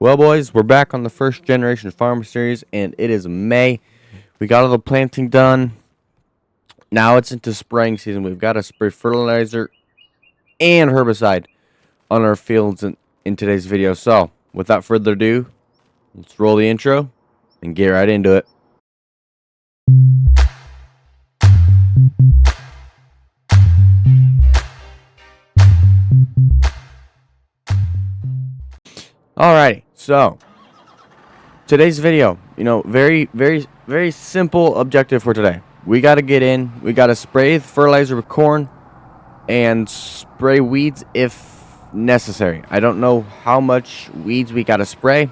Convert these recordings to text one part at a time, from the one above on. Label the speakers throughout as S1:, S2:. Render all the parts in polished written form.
S1: Well, boys, we're back on the first generation farm series, and it is May. We got all the planting done. Now it's into spraying season. We've got to spray fertilizer and herbicide on our fields in today's video. So, without further ado, let's roll the intro and get right into it. Alrighty, so today's video, very simple objective for today. We got to get in, we got to spray fertilizer with corn and spray weeds if necessary. I don't know how much weeds we got to spray,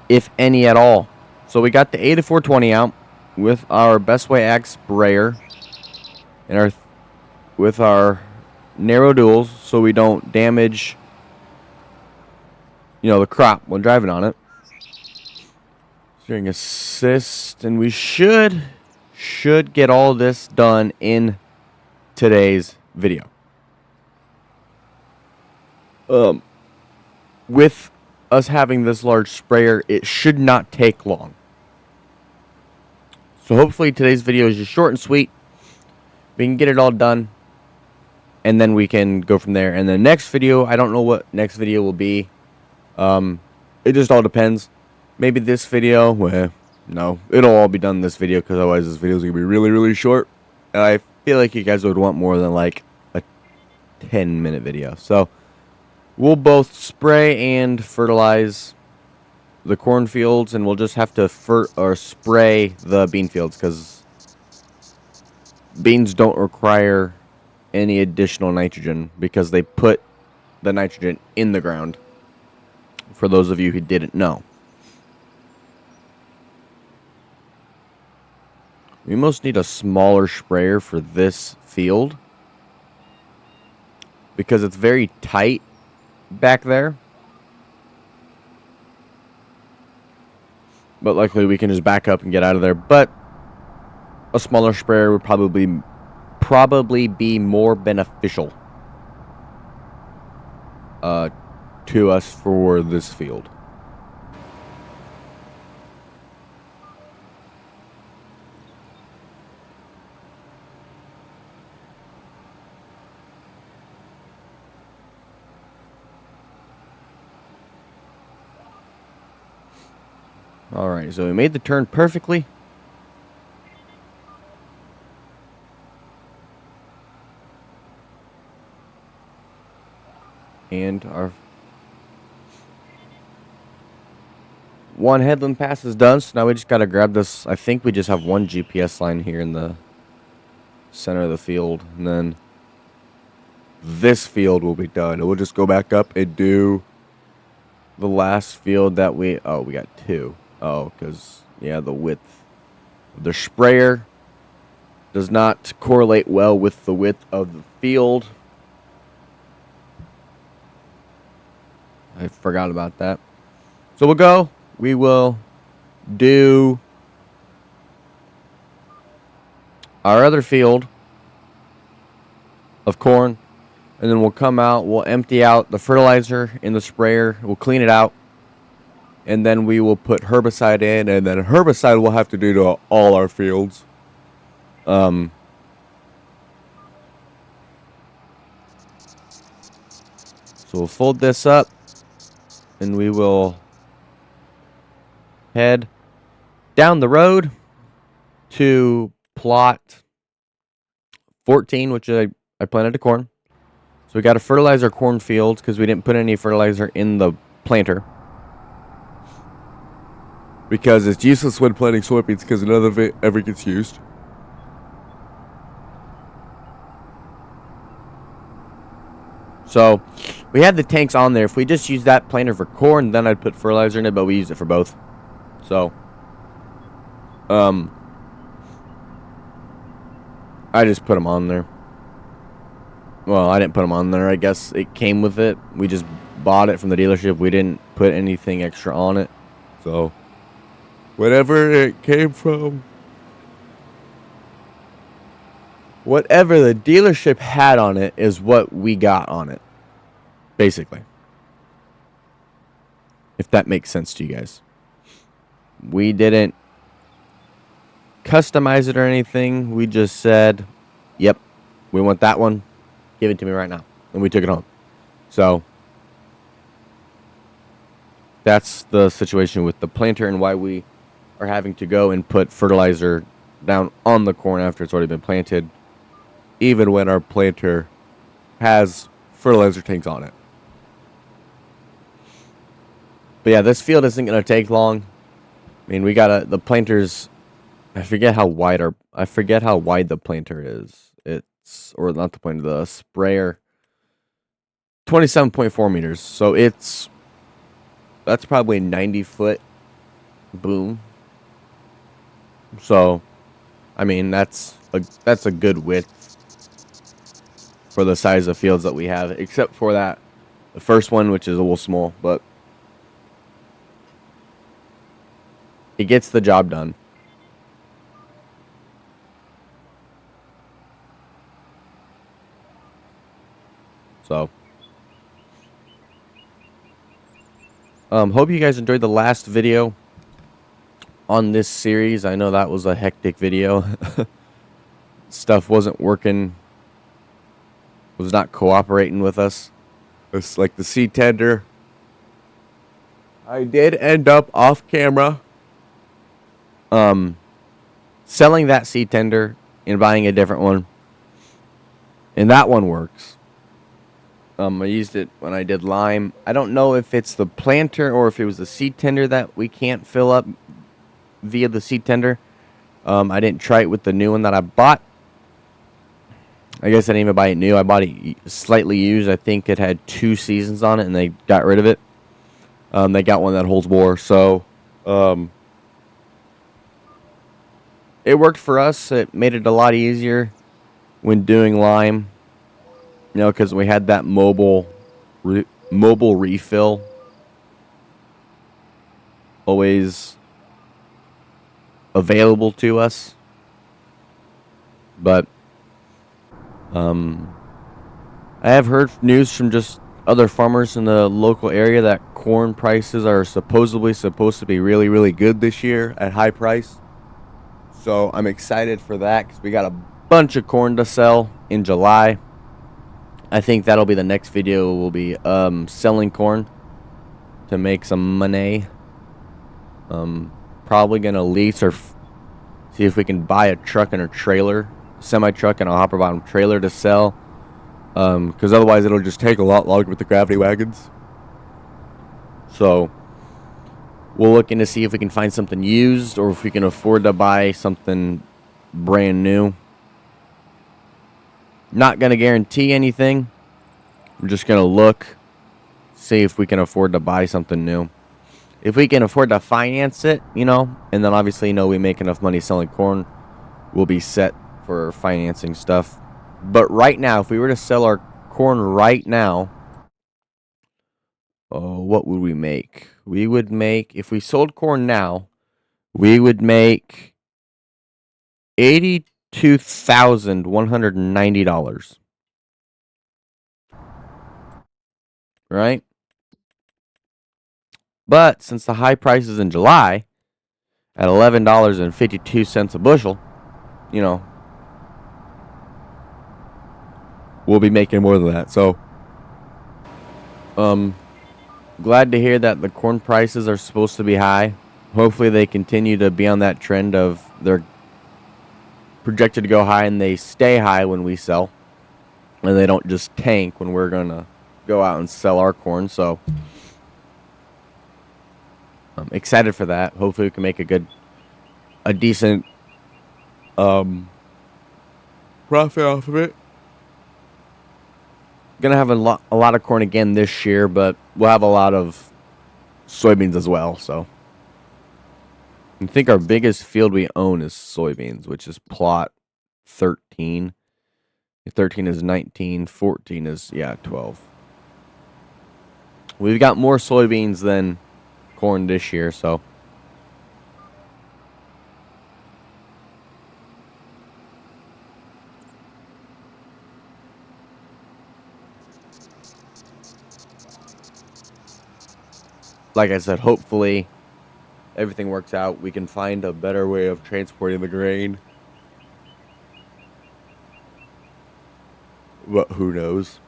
S1: if any at all. So we got the 8420 out with our Best Way Ag sprayer and with our narrow duals, so we don't damage the crop when driving on it. Steering assist, and we should get all this done in today's video. With us having this large sprayer, it should not take long. So hopefully today's video is just short and sweet. We can get it all done, and then we can go from there. And the next video, I don't know what next video will be. It just all depends. Maybe this video, well, no, it'll all be done in this video, because otherwise this video is going to be really, really short. And I feel like you guys would want more than like a 10-minute video. So we'll both spray and fertilize the cornfields, and we'll just have to spray the bean fields, because beans don't require any additional nitrogen, because they put the nitrogen in the ground, for those of you who didn't know. We most need a smaller sprayer for this field, because it's very tight back there. But luckily we can just back up and get out of there. But a smaller sprayer would probably be more beneficial to us for this field. Alright, so we made the turn perfectly. And our one headland pass is done, so now we just gotta grab this. I think we just have one GPS line here in the center of the field, and then this field will be done. And we'll just go back up and do the last field that we got two. Oh, because, yeah, the width of the sprayer does not correlate well with the width of the field. I forgot about that. So we will do our other field of corn, and then we'll come out, we'll empty out the fertilizer in the sprayer, we'll clean it out, and then we will put herbicide in, and then herbicide we'll have to do to all our fields. So we'll fold this up, and we will head down the road to plot 14, which I planted to corn. So we got to fertilize our cornfields, because we didn't put any fertilizer in the planter, because it's useless when planting soybeans, because none of it ever gets used. So we had the tanks on there. If we just use that planter for corn, then I'd put fertilizer in it, but we use it for both. So I just put them on there. Well, I didn't put them on there. I guess it came with it. We just bought it from the dealership. We didn't put anything extra on it. So whatever it came from, whatever the dealership had on it is what we got on it, basically. if that makes sense to you guys. We didn't customize it or anything. We just said, yep, we want that one. Give it to me right now. And we took it home. So that's the situation with the planter and why we are having to go and put fertilizer down on the corn after it's already been planted, even when our planter has fertilizer tanks on it. But yeah, this field isn't going to take long. I mean, we got the planters. I forget how wide the planter is. It's, or not the planter, the sprayer. 27.4 meters. So that's probably 90-foot boom. So, I mean, that's a good width for the size of fields that we have, except for the first one, which is a little small, but it gets the job done. So, hope you guys enjoyed the last video on this series. I know that was a hectic video. Stuff wasn't working, was not cooperating with us. It's like the seed tender. I did end up off camera selling that seed tender and buying a different one. And that one works. I used it when I did lime. I don't know if it's the planter or if it was the seed tender that we can't fill up via the seed tender. I didn't try it with the new one that I bought. I guess I didn't even buy it new. I bought it slightly used. I think it had 2 seasons on it, and they got rid of it. They got one that holds more. So, it worked for us. It made it a lot easier when doing lime. You know, because we had that mobile refill always available to us. But I have heard news from just other farmers in the local area that corn prices are supposedly supposed to be really, really good this year at high price. So I'm excited for that because we got a bunch of corn to sell in July. I think that'll be the next video. We'll be selling corn to make some money. Probably gonna lease or see if we can buy a truck and a trailer, semi-truck and a hopper bottom trailer to sell. Because otherwise it'll just take a lot longer with the gravity wagons. So we'll look into see if we can find something used or if we can afford to buy something brand new. Not gonna guarantee anything. I'm just gonna look, see if we can afford to buy something new. If we can afford to finance it, and then obviously, we make enough money selling corn, we'll be set for financing stuff. But right now, if we were to sell our corn right now, what would we make? We would make, if we sold corn now, we would make $82,190. Right? But since the high price is in July at $11.52 a bushel, we'll be making more than that. So, glad to hear that the corn prices are supposed to be high. Hopefully they continue to be on that trend of they're projected to go high and they stay high when we sell. And they don't just tank when we're going to go out and sell our corn. So, I'm excited for that. Hopefully we can make a decent profit off of it. Gonna have a lot of corn again this year, but we'll have a lot of soybeans as well. So I think our biggest field we own is soybeans, which is plot 13. 13 is 19, 14 is 12. We've got more soybeans than corn this year, so like I said, hopefully everything works out. We can find a better way of transporting the grain. But who knows?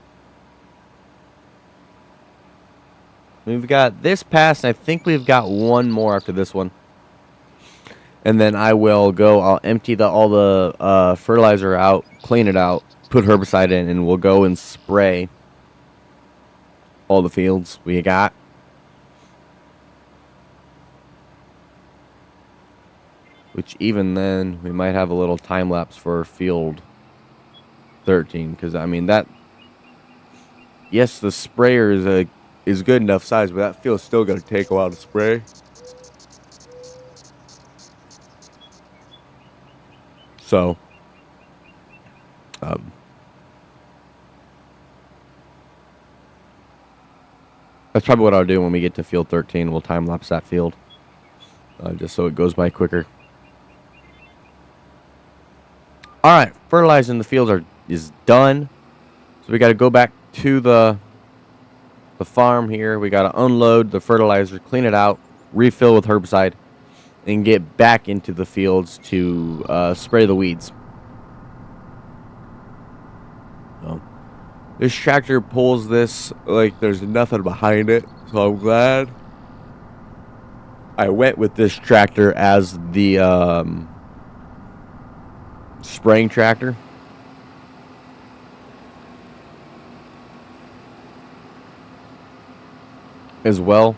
S1: We've got this pass, and I think we've got one more after this one. And then I'll empty all the fertilizer out, clean it out, put herbicide in, and we'll go and spray all the fields we got. Which even then, we might have a little time lapse for field 13. Because, I mean, yes, the sprayer is good enough size, but that field's still going to take a while to spray. So, that's probably what I'll do when we get to field 13. We'll time lapse that field, just so it goes by quicker. All right, fertilizing the fields is done. So we got to go back to the farm here. We got to unload the fertilizer, clean it out, refill with herbicide, and get back into the fields to spray the weeds. So, this tractor pulls this like there's nothing behind it, so I'm glad I went with this tractor as the spraying tractor. As well.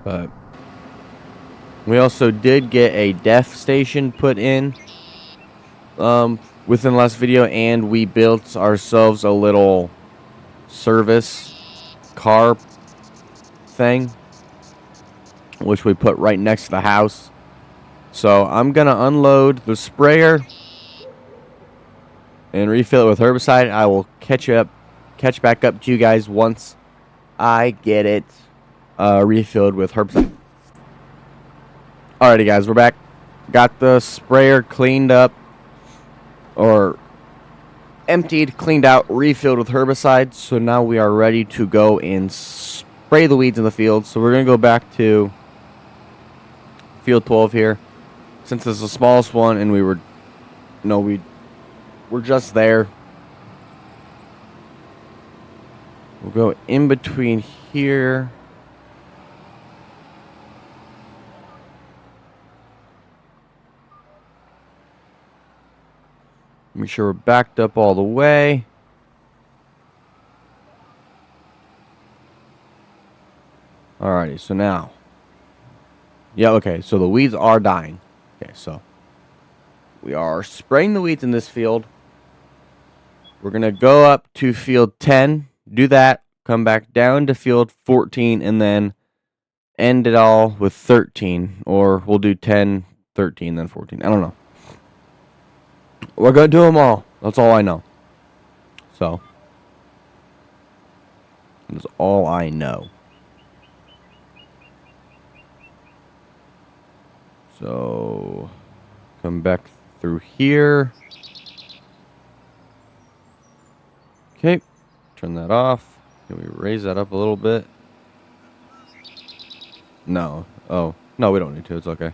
S1: But we also did get a def station put in within the last video, and we built ourselves a little service car thing, which we put right next to the house. So I'm gonna unload the sprayer and refill it with herbicide. I will catch back up to you guys once I get it refilled with herbicide. Alrighty, guys, we're back. Got the sprayer cleaned up, or emptied, cleaned out, refilled with herbicide. So now we are ready to go and spray the weeds in the field. So we're going to go back to field 12 here. Since it's the smallest one and we're just there. We'll go in between here. Make sure we're backed up all the way. Alrighty, so now. Yeah, okay, so the weeds are dying. Okay, so we are spraying the weeds in this field. We're going to go up to field 10, do that, come back down to field 14, and then end it all with 13. Or we'll do 10, 13, then 14. I don't know. We're going to do them all. That's all I know. So, that's all I know. So, come back through here. Okay, turn that off. Can we raise that up a little bit? No. Oh, no, we don't need to. It's okay.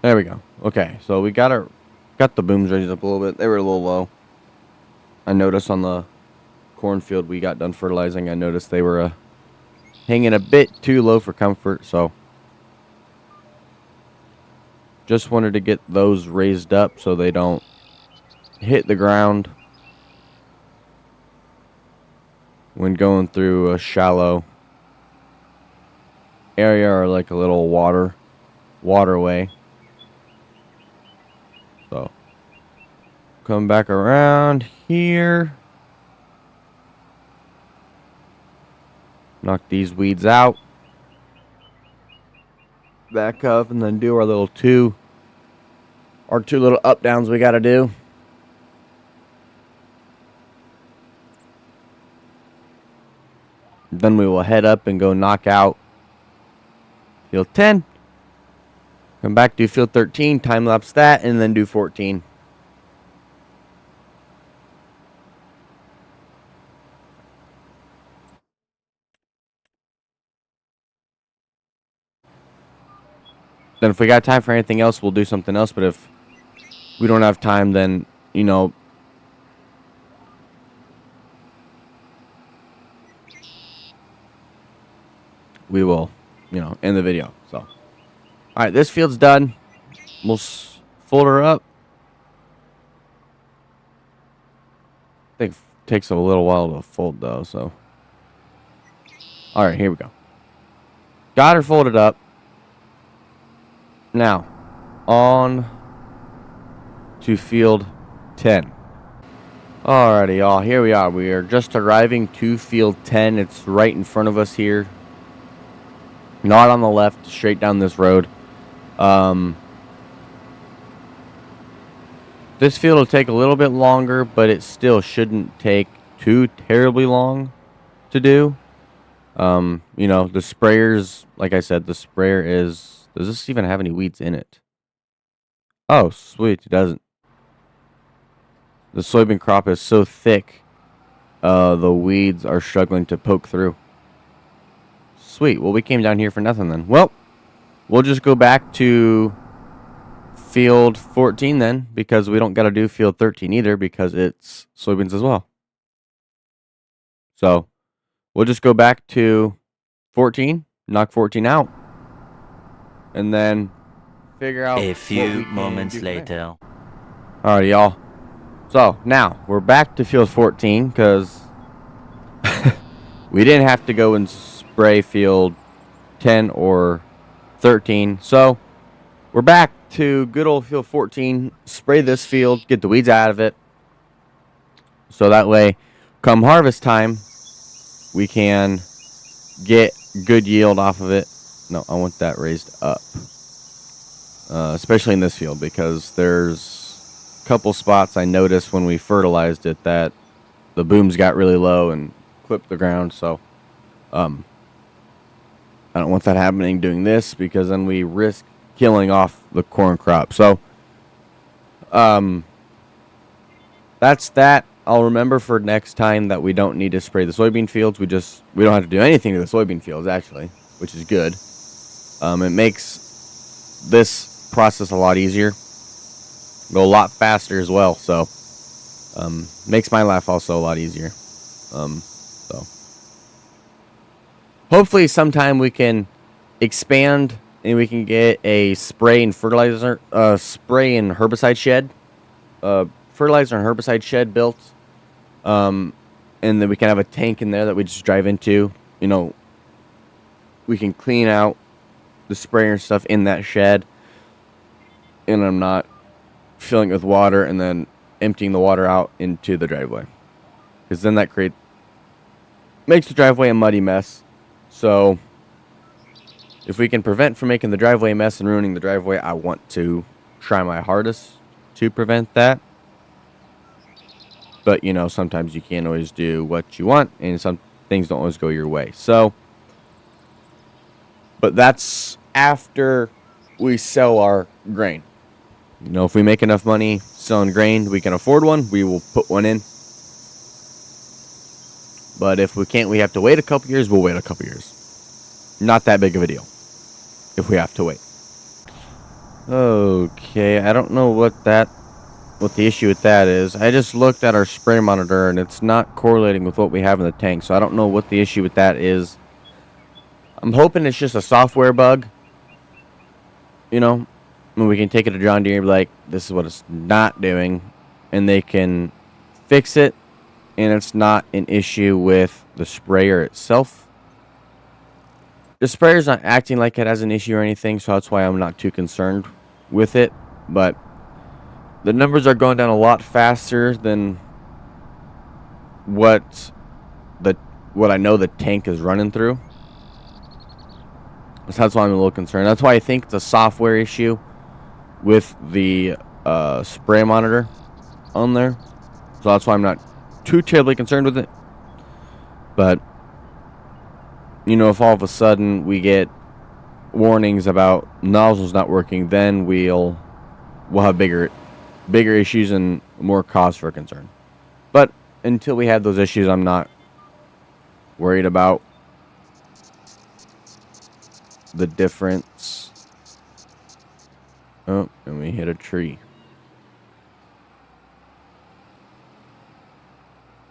S1: There we go. Okay, so we got the booms raised up a little bit. They were a little low. I noticed on the cornfield we got done fertilizing, I noticed they were hanging a bit too low for comfort, so just wanted to get those raised up so they don't hit the ground when going through a shallow area or like a little waterway. So, come back around here. Knock these weeds out. Back up and then do our little 2 our 2 little up downs we got to do. Then we will head up and go knock out field 10. Come back, do field 13, time lapse that, and then do 14. Then if we got time for anything else, we'll do something else. But if we don't have time, then, you know, we will, you know, end the video. So, all right, this field's done. We'll fold her up. I think it takes a little while to fold, though. So, all right, here we go. Got her folded up. Now, on to field 10. Alrighty, y'all, here we are. We are just arriving to field 10. It's right in front of us here. Not on the left, straight down this road. This field will take a little bit longer, but it still shouldn't take too terribly long to do. You know, the sprayers, like I said, the sprayer is... Does this even have any weeds in it? Oh, sweet, it doesn't. The soybean crop is so thick, the weeds are struggling to poke through. Sweet, well, we came down here for nothing then. Well, we'll just go back to field 14 then, because we don't got to do field 13 either, because it's soybeans as well. So, we'll just go back to 14, knock 14 out, and then figure out
S2: a few moments later.
S1: Alright, y'all. So, now, we're back to field 14, because we didn't have to go and spray field 10 or 13. So, we're back to good old field 14. Spray this field, get the weeds out of it. So that way, come harvest time, we can get good yield off of it. No, I want that raised up. Especially in this field, because there's a couple spots I noticed when we fertilized it that the booms got really low and clipped the ground. So, I don't want that happening doing this, because then we risk killing off the corn crop. So, that's that. I'll remember for next time that we don't need to spray the soybean fields. We don't have to do anything to the soybean fields, actually, which is good. It makes this process a lot easier. Go a lot faster as well. So, makes my life also a lot easier. So, hopefully sometime we can expand and we can get a spray and fertilizer, spray and herbicide shed, fertilizer and herbicide shed built. And then we can have a tank in there that we just drive into. You know, we can clean out the sprayer and stuff in that shed, and I'm not filling it with water and then emptying the water out into the driveway, because then that makes the driveway a muddy mess. So if we can prevent from making the driveway a mess and ruining the driveway, I want to try my hardest to prevent that. But, you know, sometimes you can't always do what you want, and some things don't always go your way. So, but that's after we sell our grain. You know, if we make enough money selling grain, we can afford one, we will put one in. But if we can't, we have to wait a couple years, we'll wait a couple years. Not that big of a deal if we have to wait. Okay, I don't know what the issue with that is. I just looked at our spray monitor and it's not correlating with what we have in the tank, so I don't know what the issue with that is. I'm hoping it's just a software bug. You know, and we can take it to John Deere and be like, this is what it's not doing, and they can fix it, and it's not an issue with the sprayer itself. The sprayer's not acting like it has an issue or anything, so that's why I'm not too concerned with it. But the numbers are going down a lot faster than what I know the tank is running through. So that's why I'm a little concerned. That's why I think it's a software issue with the spray monitor on there, so that's why I'm not too terribly concerned with it. But you know, if all of a sudden we get warnings about nozzles not working, then we'll have bigger issues and more cause for concern. But until we have those issues, I'm not worried about the difference. Oh, and we hit a tree.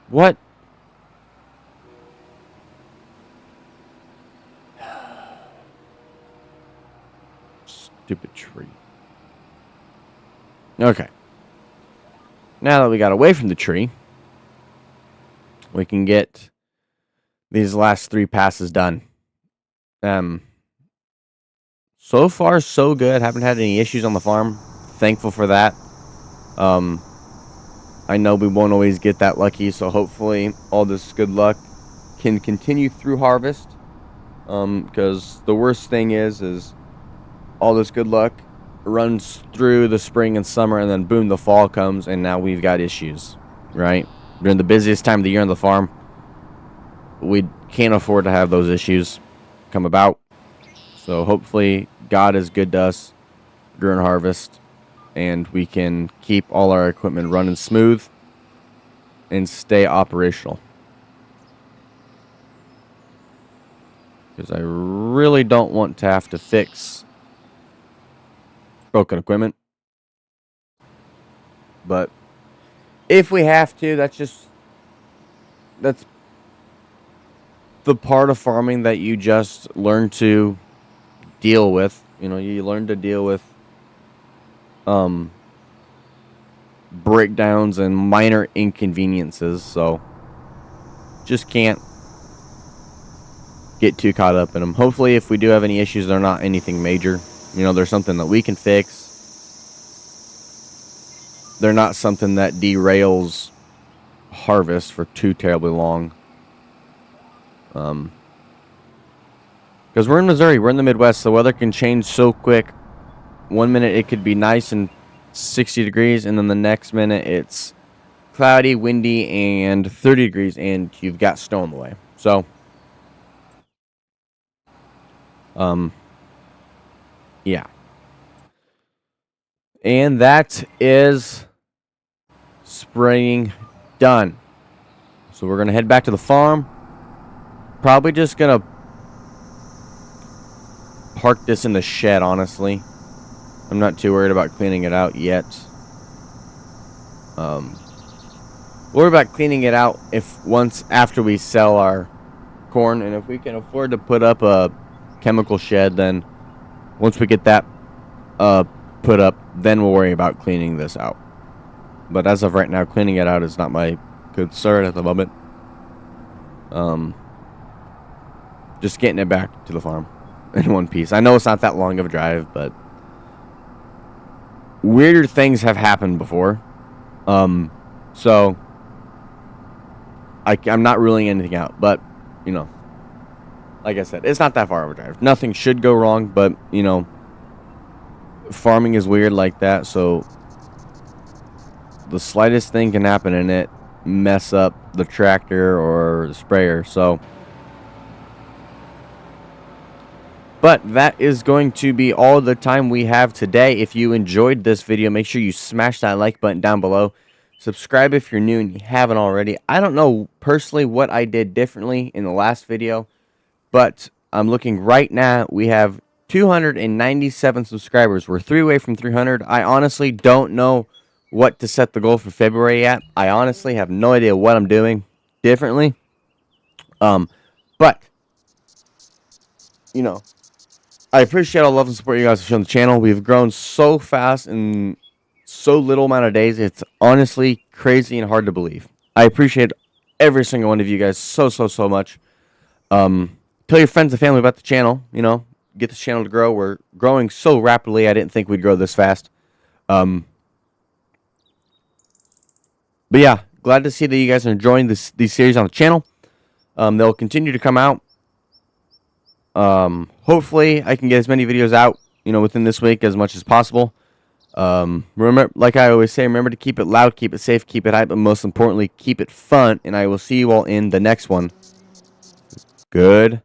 S1: What? Stupid tree. Okay. Now that we got away from the tree, we can get these last 3 passes done. So far so good. Haven't had any issues on the farm. Thankful for that. I know we won't always get that lucky, so hopefully all this good luck can continue through harvest. Because the worst thing is all this good luck runs through the spring and summer, and then boom, the fall comes, and now we've got issues, right? During the busiest time of the year on the farm, we can't afford to have those issues come about. So hopefully God is good to us during harvest, and we can keep all our equipment running smooth and stay operational. Because I really don't want to have to fix broken equipment. But if we have to, that's the part of farming that you just learn to deal with. You know, you learn to deal with breakdowns and minor inconveniences, so just can't get too caught up in them. Hopefully, if we do have any issues, they're not anything major. You know, there's something that we can fix. They're not something that derails harvest for too terribly long. Because we're in Missouri, we're in the Midwest, the weather can change so quick. 1 minute it could be nice and 60 degrees, and then the next minute it's cloudy, windy, and 30 degrees, and you've got snow on the way. So, yeah. And that is spraying done. So we're going to head back to the farm. Probably just going to park this in the shed, honestly. I'm not too worried about cleaning it out yet. Worry about cleaning it out once after we sell our corn, and if we can afford to put up a chemical shed, then once we get that put up, then we'll worry about cleaning this out. But as of right now, cleaning it out is not my concern at the moment. Just getting it back to the farm in one piece. I know it's not that long of a drive, but weirder things have happened before. So I'm not ruling anything out, but you know, like I said, it's not that far of a drive. Nothing should go wrong, but you know, farming is weird like that, so the slightest thing can happen in it mess up the tractor or the sprayer. So, but that is going to be all the time we have today. If you enjoyed this video, make sure you smash that like button down below. Subscribe if you're new and you haven't already. I don't know personally what I did differently in the last video, but I'm looking right now. We have 297 subscribers. We're 3 away from 300. I honestly don't know what to set the goal for February at. I honestly have no idea what I'm doing differently. But you know, I appreciate all the love and support you guys have shown the channel. We've grown so fast in so little amount of days. It's honestly crazy and hard to believe. I appreciate every single one of you guys so much. Tell your friends and family about the channel. You know, get this channel to grow. We're growing so rapidly. I didn't think we'd grow this fast. But yeah, glad to see that you guys are enjoying these series on the channel. They'll continue to come out. Hopefully I can get as many videos out, you know, within this week as much as possible. Remember, like I always say, remember to keep it loud, keep it safe, keep it hype, but most importantly, keep it fun. And I will see you all in the next one. Goodbye.